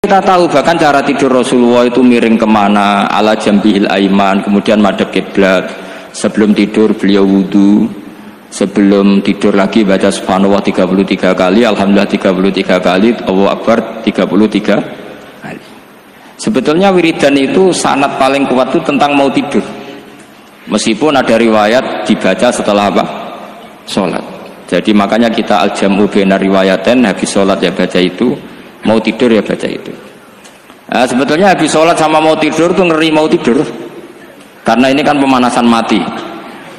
Kita tahu bahkan cara tidur Rasulullah itu miring kemana, ala jambihil aiman, kemudian madhab kiblat. Sebelum tidur beliau wudu, sebelum tidur lagi baca subhanallah 33 kali, alhamdulillah 33 kali, Allahu akbar 33 kali. Sebetulnya wiridan itu sanad paling kuat itu tentang mau tidur. Meskipun ada riwayat dibaca setelah apa? Sholat. Jadi makanya kita al-jam'u baina riwayaten, habis sholat ya baca itu, mau tidur ya baca itu. Nah, sebetulnya habis sholat sama mau tidur tuh ngeri mau tidur, karena ini kan pemanasan mati,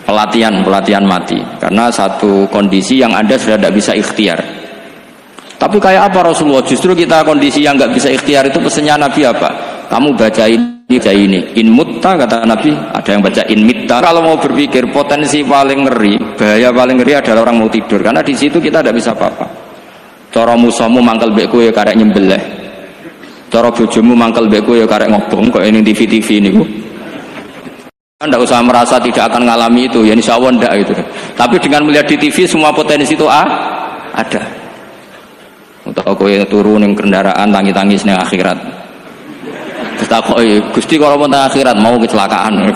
pelatihan mati. Karena satu kondisi yang Anda sudah tidak bisa ikhtiar. Tapi kayak apa Rasulullah? Justru kita kondisi yang nggak bisa ikhtiar itu pesannya Nabi apa? Kamu baca ini. In mutta kata Nabi, ada yang baca in mitta. Kalau mau berpikir potensi paling ngeri, bahaya paling ngeri adalah orang mau tidur, karena di situ kita tidak bisa apa-apa. Cara musuhmu mangkel mbek kowe ya karek nyembelih. Cara bojomu mangkel mbek kowe ya karek ngobong kok ini TV niku. Anda usah merasa tidak akan mengalami itu, ya insyaallah ndak itu. Tapi dengan melihat di TV semua potensi itu ada. Untuk kowe turu ning kendaraan tangi-tangis ning akhirat. Terus takoki, Gusti kalau mau teng akhirat mau kecelakaan.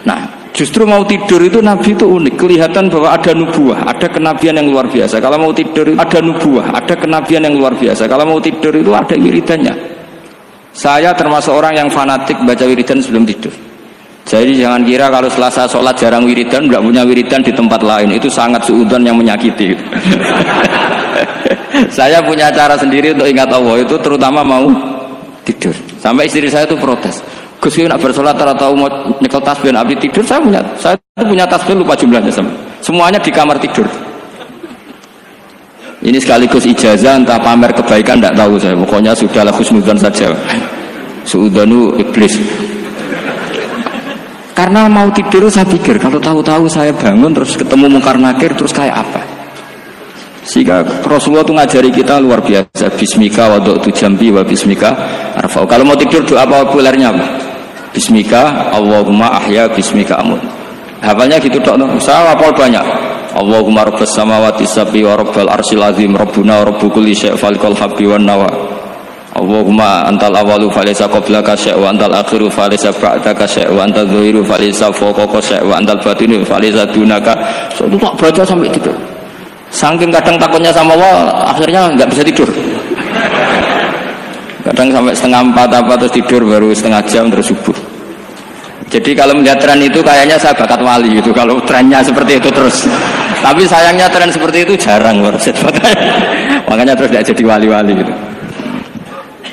Nah, justru mau tidur itu Nabi itu unik, kelihatan bahwa ada nubuah, ada kenabian yang luar biasa. Kalau mau tidur itu ada nubuah, ada kenabian yang luar biasa. Kalau mau tidur itu ada wiridannya. Saya termasuk orang yang fanatik baca wiridan sebelum tidur. Jadi jangan kira kalau Selasa sholat jarang wiridan, nggak punya wiridan di tempat lain, itu sangat suudzon yang menyakiti. Saya punya cara sendiri untuk ingat Allah itu, terutama mau tidur. Sampai istri saya itu protes. Gus nak bersolat atau mau nyekel tasbih abdi tidur, saya punya tasbih lupa jumlahnya semuanya di kamar tidur. Ini sekaligus ijazah entah pamer kebaikan tidak tahu saya, pokoknya sudahlah husnudzon saja. Suudzonu iblis. Karena mau tidur saya pikir kalau tahu-tahu saya bangun terus ketemu mungkar nakir terus kayak apa. Sehingga Rasulullah itu ngajari kita luar biasa. Bismika wadu'tu jambi wa bismika arfa'u. Kalau mau tidur doa populernya apa? Bismika Allahumma ahya bismika amut. Hafalnya gitu dok. Saya hafal banyak. Allahumma rabbas samawati sab'i wa rabbal arsyil azim rabbuna wa rabbu kulli syai' falikal habbi wan nawa. Allahumma antal awalu falaysa qablaka syai' wa antal akhiru falaysa ba'daka syai' wa antal zahiru falaysa fawqaka syai' wa antal batinu falaysa dunaka. So, itu tak baca sampai tidur. Saking kadang takutnya sama Allah, akhirnya nggak bisa tidur. Kadang sampai 3:30 apa terus tidur baru setengah jam terus subuh. Jadi kalau melihat tren itu kayaknya saya bakat wali gitu. Kalau trennya seperti itu terus. Tapi sayangnya tren seperti itu jarang makanya terus tidak jadi wali-wali gitu.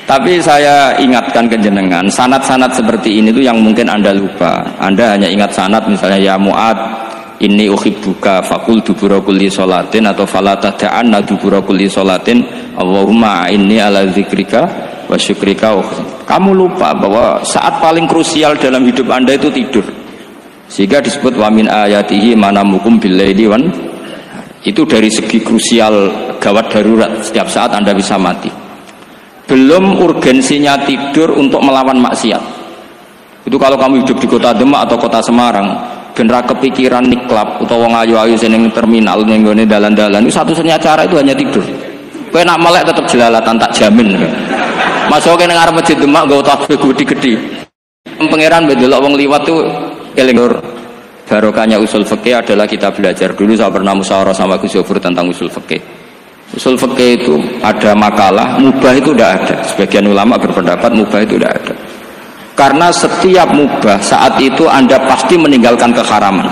Tapi saya ingatkan ke jenengan, sanad-sanad seperti ini tuh yang mungkin Anda lupa. Anda hanya ingat sanad misalnya ya Mu'ad inni uhibbuka faqul dubura kulli sholatin atau fala tad'anna dubura kulli sholatin Allahumma inni ala dzikrika wa syukrika. Kamu lupa bahwa saat paling krusial dalam hidup Anda itu tidur. Sehingga disebut wa min ayatihi manamukum billaili wan. Itu dari segi krusial gawat darurat, setiap saat Anda bisa mati. Belum urgensinya tidur untuk melawan maksiat. Itu kalau kamu hidup di kota Demak atau kota Semarang, bener kepikiran niklap atau wong ayu-ayu seneng terminal ning gone dalan-dalan, itu satu-satunya cara itu hanya tidur. Kowe nak melek tetap jelalatan tak jamin. Masuk ning arep masjid Demak nggo tasbih gede-gede. Pangeran bedelok wong liwat tuh eling. Barokahnya usul fikih adalah kita belajar dulu. Saya pernah musyawarah sama Gus Yofur tentang usul fikih. Usul fikih itu ada makalah mubah itu tidak ada. Sebagian ulama berpendapat mubah itu tidak ada. Karena setiap mubah saat itu Anda pasti meninggalkan keharaman.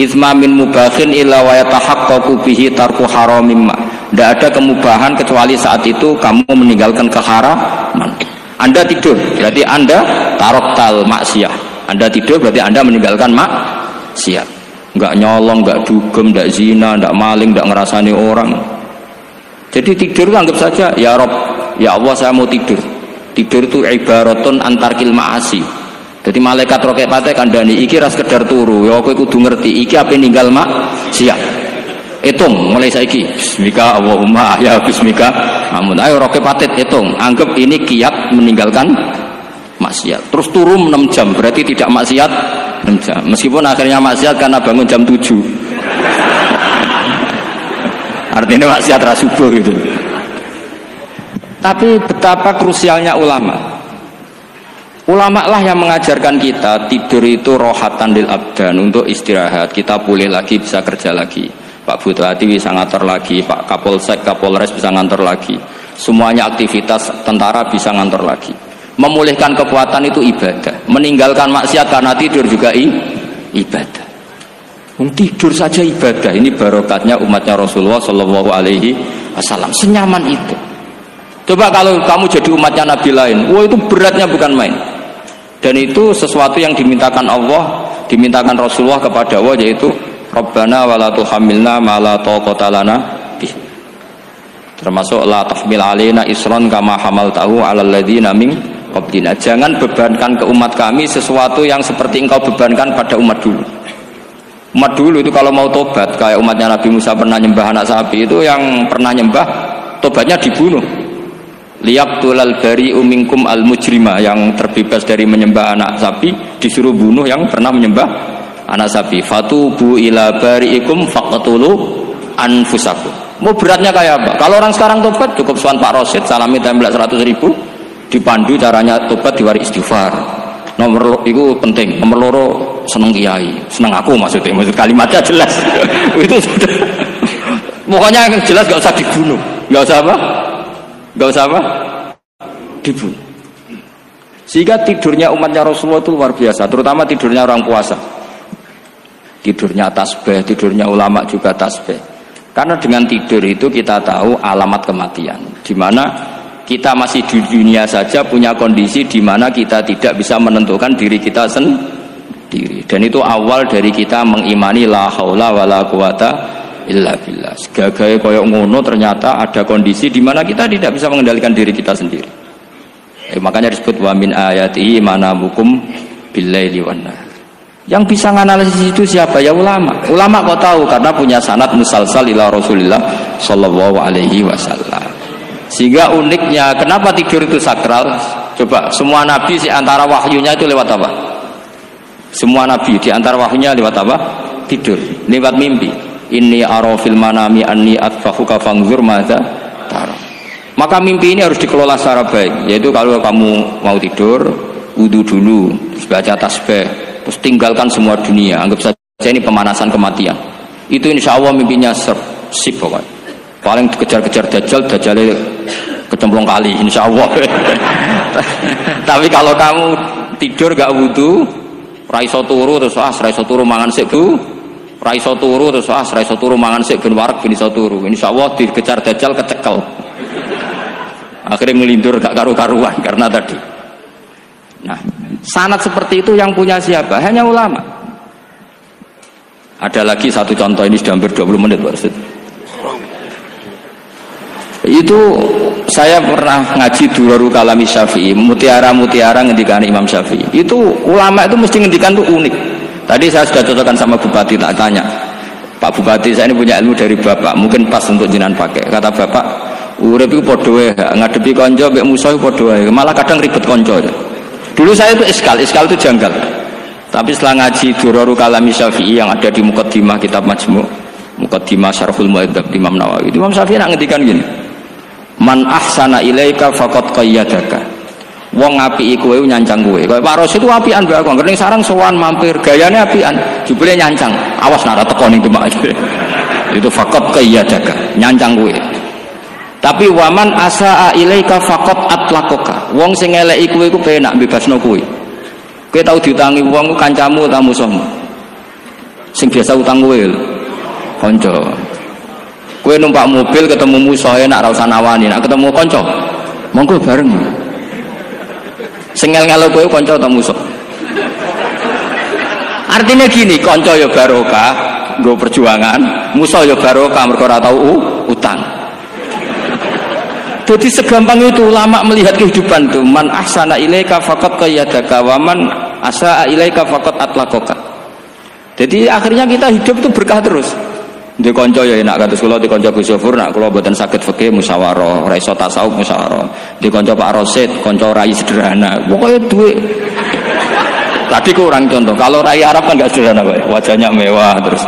Itsma min mubahin illa wa yatahaqqaqu bihi tarku haramimma. Tidak ada kemubahan kecuali saat itu kamu meninggalkan keharaman. Anda tidur, berarti Anda taroktal maksiyah. Anda tidur berarti Anda meninggalkan maksiat. Enggak nyolong, enggak dugem, enggak zina, enggak maling, enggak ngerasani orang. Jadi tidur anggap saja ya Rob, ya Allah saya mau tidur. Tidur itu ibaratun antarkil ma'asi. Jadi malaikat roket pate kandhani iki ra sekedar turu, ya kowe kudu ngerti iki ape ninggal maksiat. Hitung mulai saiki. Bismika Allahumma ya bismika. Amun ayo roket pate hitung, anggap ini kiat meninggalkan maksiat. Terus turun 6 jam, berarti tidak maksiat 6 jam. Meskipun akhirnya maksiat karena bangun jam 7. Artinya maksiat ra subuh gitu. Tapi betapa krusialnya ulama. Ulama lah yang mengajarkan kita tidur itu rohatan lil abdan, untuk istirahat. Kita pulih lagi, bisa kerja lagi. Pak Bupati bisa ngantor lagi, Pak Kapolsek, Kapolres bisa ngantor lagi. Semuanya aktivitas tentara bisa ngantor lagi. Memulihkan kekuatan itu ibadah. Meninggalkan maksiat karena tidur juga ibadah. Tidur saja ibadah. Ini barokatnya umatnya Rasulullah Shallallahu Alaihi Wasallam. Senyaman itu. Coba kalau kamu jadi umatnya Nabi lain, wah itu beratnya bukan main. Dan itu sesuatu yang dimintakan Allah, dimintakan Rasulullah kepada Allah, yaitu Rabbana wala tuhammilna ma la taqata lana bih. Termasuk la tahmil alaina isran kama hamaltahu 'alal ladzina min qablina. Jangan bebankan ke umat kami sesuatu yang seperti engkau bebankan pada umat dulu. Umat dulu itu kalau mau tobat, kayak umatnya Nabi Musa pernah nyembah anak sapi, itu yang pernah nyembah tobatnya dibunuh. Liyaqtulal bari'u minkum al mujrima, yang terbebas dari menyembah anak sapi disuruh bunuh yang pernah menyembah anak sapi. Fatubu ila bari'ikum faqtulu anfusakum. Mau beratnya kayak apa? Kalau orang sekarang tobat cukup sowan Pak Rosid, salami tempel 100.000, dipandu caranya tobat, diwari istighfar. Nomor itu penting. Nomor loro seneng kiai, seneng aku maksudnya, maksud kalimatnya jelas. Itu sudah. Pokoknya yang jelas gak usah dibunuh, gak usah apa? Gak usah apa? Dibunuh. Sehingga tidurnya umatnya Rasulullah itu luar biasa, terutama tidurnya orang puasa. Tidurnya tasbih, tidurnya ulama juga tasbih. Karena dengan tidur itu kita tahu alamat kematian. Di mana kita masih di dunia saja punya kondisi di mana kita tidak bisa menentukan diri kita sendiri. Dan itu awal dari kita mengimani la haula wala quwata illa billah. Segagai koyok ngono ternyata ada kondisi di mana kita tidak bisa mengendalikan diri kita sendiri. Makanya disebut wa min ayatihi manamukum billaili wan nahar. Yang bisa menganalisis itu siapa? Ya ulama. Ulama kok tahu karena punya sanad musalsal ila Rasulillah sallallahu alaihi wasallam. Sehingga uniknya kenapa tidur itu sakral? Coba semua nabi di antara wahyunya itu lewat apa? Semua nabi di antara wahyunya lewat apa? Tidur, lewat mimpi. Inni ara fil manami anni atfahuka fanzur madza tara. Maka mimpi ini harus dikelola secara baik, yaitu kalau kamu mau tidur, wudu dulu, terus baca tasbih, terus tinggalkan semua dunia, anggap saja ini pemanasan kematian. Itu insya Allah mimpinya sip pokoknya. Paling dikejar-kejar Dajjalnya kecemplung kali, insya Allah. Tapi kalau kamu tidur gak wudu, raiso turu terus raiso turu mangan sik bu. Raiso turu terus raiso turu mangan sik ben warak ben iso turu. Insyaallah dikejar Dajjal kecekel. Akhirnya melindur gak karu-karuan karena tadi. Nah, sanad seperti itu yang punya siapa? Hanya ulama. Ada lagi satu contoh, ini sudah hampir 20 menit Pak Ustaz. Itu saya pernah ngaji Durarul Kalami Syafi'i, mutiara-mutiara ngendikan Imam Syafi'i. Itu ulama itu mesti ngendikan itu unik. Tadi saya sudah cocokkan sama Bupati, tak tanya, Pak Bupati saya ini punya ilmu dari Bapak, mungkin pas untuk jenengan pakai. Kata Bapak, urip iku padha wae, ngadepi kanca mek musuh padha wae, malah kadang ribet kanca. Dulu saya itu iskal itu janggal. Tapi setelah ngaji Durarul Kalami Syafi'i yang ada di Muqaddimah kitab Majmu', Muqaddimah Syarhul Mu'adzab Imam Nawawi, Imam Syafi'i nak ngendikan gini, man ahsana ilaika faqad qayyadaka. Wong ngapiki kowe nyancang kowe. Kaya Pak Rosid itu apian mbak aku. Ngerti sarang sowan mampir, gayane apian. Jebule nyancang. Awas nara teko ning demak. Itu faqat qayyadaka, nyancang kowe. Tapi waman asaa ilaika faqat atlaqaka. Wong sing eleki kowe iku penak bebasno kowe. Kowe tau diutangi wong kancamu ta musuhmu? Sing biasa utang kowe lho. Kanca. Kowe numpak mobil ketemu musuh enak ra usah nawani, nek ketemu kanca monggo bareng. Sing ngel-ngelo kowe kanca ta musuh. Artinya gini, kanca ya barokah nggo perjuangan, musuh ya barokah mergo ora tau utang. Jadi segampang itu ulama melihat kehidupan tuh, man ahsana ilaika faqad qayyadaka wa man asaa ilaika faqad atlaqaka. Jadi akhirnya kita hidup itu berkah terus. Di konco ya enak kados kula di konco Gus Yofur nak kula mboten saged fikih musyawarah, ra iso tasawuf musyawarah. Di konco Pak Rosid, konco rai sederhana. Pokoknya duit. Tadi kurang contoh. Kalau rai Arab kan enggak sederhana, Pak. Wajahnya mewah terus.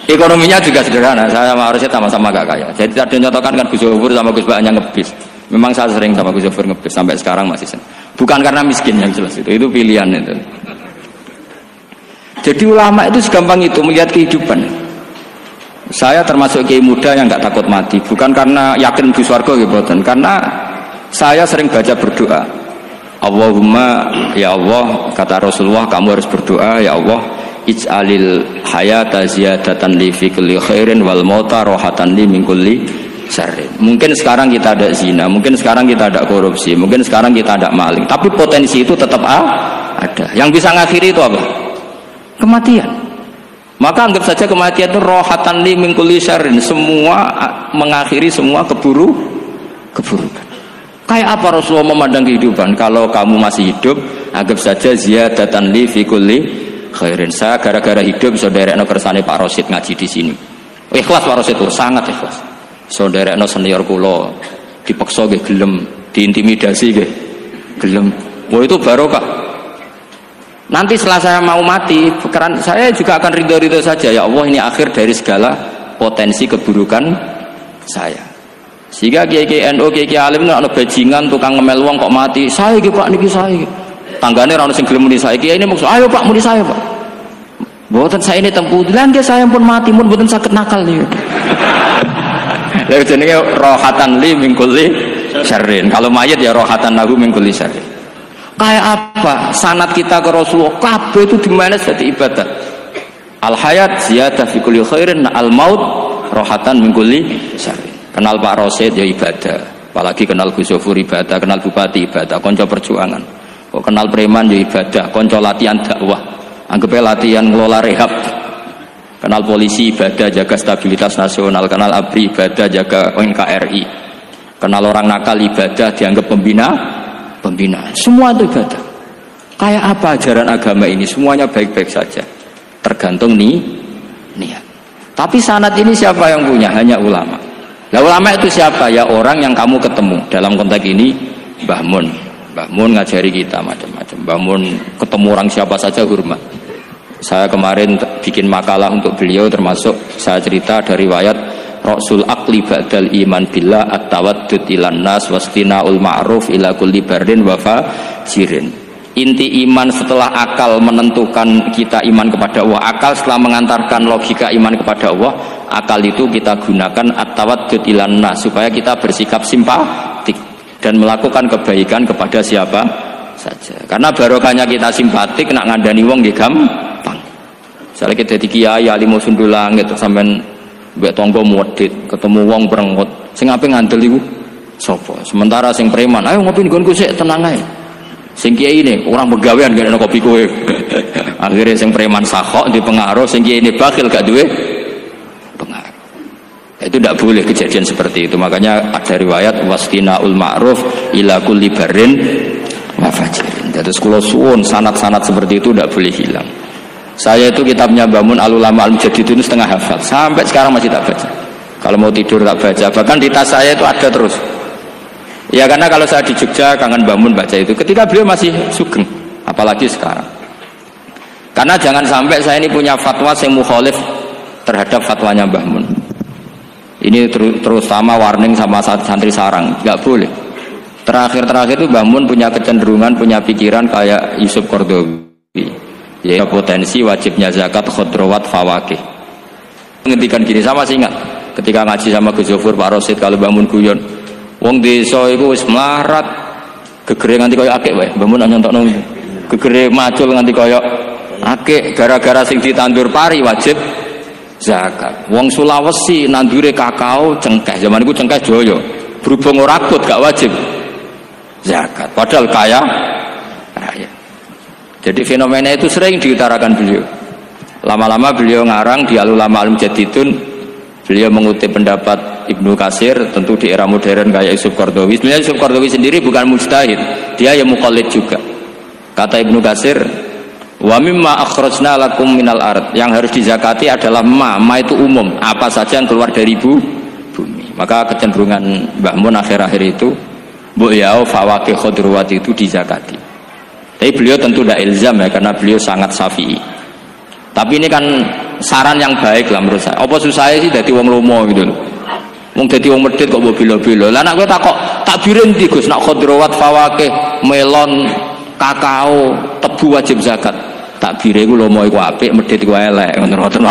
Ekonominya juga sederhana. Saya sama Arsyad sama-sama gak kaya. Jadi ada nyontokan kan Gus Zofur sama Gus Baknya ngebis. Memang saya sering sama Gus Zofur ngebis sampai sekarang masih sering. Bukan karena miskin yang jelas itu pilihan itu. Jadi ulama itu segampang itu melihat kehidupan. Saya termasuk kiai muda yang nggak takut mati, bukan karena yakin di surga gitu, karena saya sering baca berdoa. Allahumma ya Allah, kata Rasulullah, kamu harus berdoa, ya Allah, ij'alil hayata ziyadatan li fi kulli khairin wal mauta rohatan li min kulli syarrin. Mungkin sekarang kita ada zina, mungkin sekarang kita ada korupsi, mungkin sekarang kita ada maling, tapi potensi itu tetap ada. Yang bisa ngakhiri itu apa? Kematian. Maka anggap saja kematian itu rohatan li min kulli syarrin, semua mengakhiri semua keburukan. Kayak apa Rasulullah memandang kehidupan? Kalau kamu masih hidup, anggap saja ziyadatan li fi kulli khairin. Saya gara-gara hidup saudaranya kersane Pak Rosid ngaji di sini. Ikhlas Pak Rosid itu sangat ikhlas. Saudaranya senior kula dipaksa nggih gelem, diintimidasi nggih gelem. Wah itu barokah. Nanti setelah saya mau mati, saya juga akan ridho-ridho saja. Ya Allah, ini akhir dari segala potensi keburukan saya. Sehingga kiai-kiai NU, kiai-kiai alim itu ada bajingan, tukang ngemel wong kok mati. Saya gitu Pak, niki saya. Tanggane ra ono sing gelem muni saya. Kiai ini maksud, ayo Pak, muni saya Pak. Mboten saya ini tempuh. Lan saya pun mati, pun mboten saged nakal niku. Lha jenenge rohatan li min kulli syarrin. Kalau mayit ya rohatan lahu min kulli syarrin. Kayak apa sanad kita ke Rasulullah kabeh itu dimana jadi ibadah. Al hayat ziyadah fi kulli khairin, al maut rohatan min kulli syarrin. Kenal Pak Rosid ya ibadah, apalagi kenal Gus Zofur ibadah, kenal bupati ibadah, konco perjuangan. Kok kenal preman ya ibadah, konco latihan dakwah, anggapnya latihan ngelola rehab. Kenal polisi ibadah, jaga stabilitas nasional. Kenal ABRI ibadah, jaga NKRI. Kenal orang nakal ibadah, dianggap pembinaan. Semua itu ibadah. Kayak apa ajaran agama ini? Semuanya baik-baik saja, tergantung niat. Tapi sanad ini siapa yang punya? Hanya ulama. Nah ulama itu siapa? Ya orang yang kamu ketemu. Dalam konteks ini Mbah Mun. Mbah Mun ngajari kita macam-macam. Mbah Mun ketemu orang siapa saja hormat. Saya kemarin bikin makalah untuk beliau, termasuk saya cerita dari riwayat Rasul akli ba'dal iman billah at-tawaddud ilan nas wastina'ul ma'ruf ila kulli barin wa fajirin. Inti iman setelah akal menentukan kita iman kepada Allah, akal setelah mengantarkan logika iman kepada Allah, akal itu kita gunakan at-tawaddud ilan nas supaya kita bersikap simpatik dan melakukan kebaikan kepada siapa saja. Karena barokahnya kita simpatik nak ngandani wong nggih gampang. Misalnya kita di kiai alim sundulang gitu sampean mbek tangga modit ketemu wong perengut sing ape ngandel iku sapa? Sementara sing preman ayo ngopi nggonku sik tenang ae. Sing kiai ini orang begawean gak ada kopi kowe. Akhirnya sing preman sakok di pengaruh, sing kiai ini bakhil gak duwe pengaruh. Itu tidak boleh kejadian seperti itu. Makanya ada riwayat wastinaul ma'ruf ila kulli barin wa fajirin. Terus kula suwun sanad-sanad seperti itu tidak boleh hilang. Saya itu kitabnya Bangun Al-Ulama Al-Mujadidin setengah hafal, sampai sekarang masih tak baca. Kalau mau tidur tak baca, bahkan di tas saya itu ada terus. Ya karena kalau saya di Jogja kangen Bangun baca itu. Ketika beliau masih sugeng, apalagi sekarang. Karena jangan sampai saya ini punya fatwa yang mukhalif terhadap fatwanya Mbah Mun. Ini terutama warning sama santri sarang, nggak boleh. Terakhir itu Mbah Mun punya kecenderungan, punya pikiran kayak Yusuf Qaradawi. Ya potensi wajibnya zakat khodrowat fawakih. Menghentikan gini sama sih ingat ketika ngaji sama Gus Zofur Pak Rosid kalau bangun guyon wong desa iku wis melarat gegere nganti koyo akeh wae bangun nyontokno gegere macul nganti koyo akeh gara-gara sing ditandur pari wajib zakat. Wong Sulawesi nandure kakao cengkeh zaman iku cengkeh joyo berhubung ora akut gak wajib zakat padahal kaya raya. Jadi fenomena itu sering diutarakan beliau. Lama-lama beliau ngarang di Al-Ulama Al-Mujadidun. Beliau mengutip pendapat Ibnu Katsir, tentu di era modern kayak Yusuf Qaradawi. Sebenarnya Yusuf Qaradawi sendiri bukan mujtahid, dia yang muqallid juga. Kata Ibnu Katsir, wa mimma akhrajna lakum minal ard, yang harus dizakati adalah ma itu umum, apa saja yang keluar dari bumi. Maka kecenderungan Mbah Mun akhir-akhir itu mbok yao fawaqih khudruwat itu dizakati. Tapi beliau tentu tidak ilzam ya, karena beliau sangat syafi'i. Tapi ini kan saran yang baik lah menurut saya. Apa susahnya sih dadi wong lomo gitu loh. Wong dadi wong medhit kok mbok bilo-bilo. Lah nek kowe takok takbire ndi Gus? Nek khadrawat fawakih, melon, kakao, tebu wajib zakat. Takbire iku lomo iku apik, medhit iku elek. Ngoten